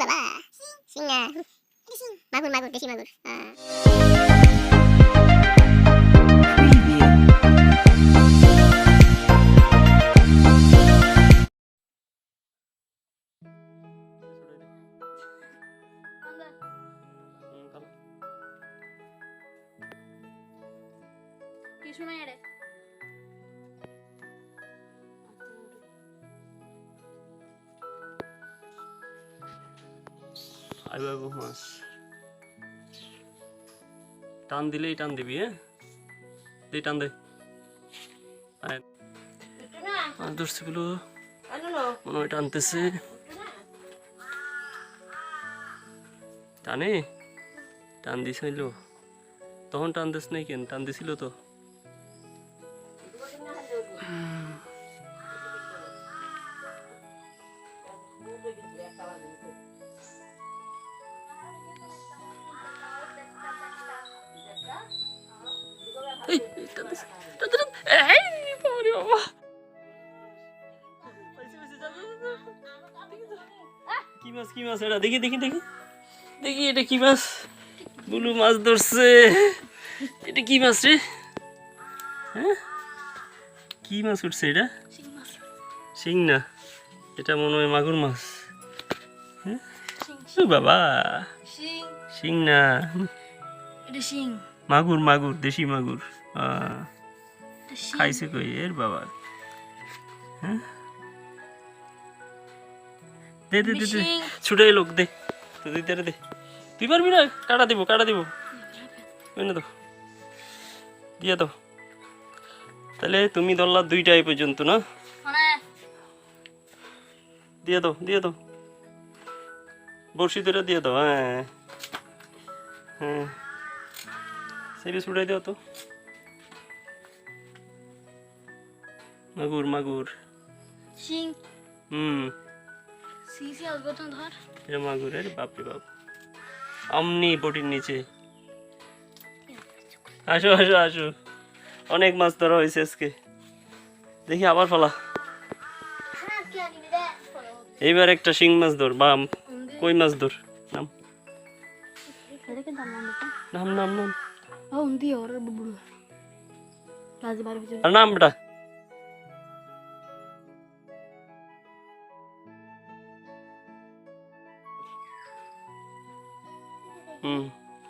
বাবা শিং না মাগুর মাগুর দেশি মাগুর কিছু নাই রে আইবো আইবো মাছ টান দিলেই টান দিবি হ্যাঁ দে টান দে মাছ ধরছে গুলো মনে হয় টানতেছে টানে টান দিছিল তখন টান দিস নাই কেন টান দিছিল তো কি মাছ কি মাছ এটা দেখি দেখি দেখি দেখি এটা কি মাছ বুলু মাছ ধরছে এটা কি মাছ রে হ্যাঁ কি মাছ উঠছে এটা শিং না এটা মনে হয় মাগুর মাছ হ্যাঁ বাবা শিং না মাগুর মাগুর দেশি মাগুর খাইছে কই এর বাবা হ্যাঁ দে দে দে ছুটাই লোক দে তো দিতে দে তুই পারবি না কাটা দিব না তো দিয়ে দাও তাহলে তুমি ধরলা দুইটা এই পর্যন্ত না দিয়ে দাও বড়শি ধরে দিয়ে দাও হ্যাঁ হ্যাঁ সেবি ছুটাই দাও তো মাগুর মাগুর শিং সিসি আসবে তো ধর এটা মাগুরের বাপরে বাপ আমনি বটির নিচে আসো আসো আসো অনেক মাছ ধরা হয়েছে আজকে দেখি আবার ফলা এইবার একটা শিং মাছ ধর বা কই মাছ ধর নাম নাম নাম নাম আর নাম বেটা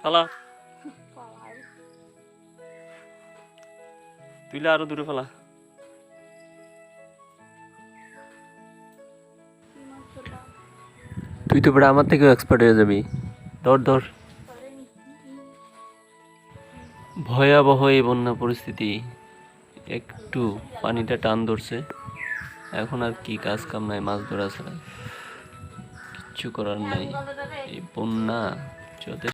ফালা তুইলে আরো দূরে ফালা তুই তো বড় আমার থেকেও এক্সপার্ট হয়ে যাবি ধর ধর ভয়াবহ এই বন্যা পরিস্থিতি একটু পানিটা টান ধরছে এখন আর কি কাজ কাম নাই মাছ ধরা ছাড়া কিচ্ছু করার নাই এই বন্যা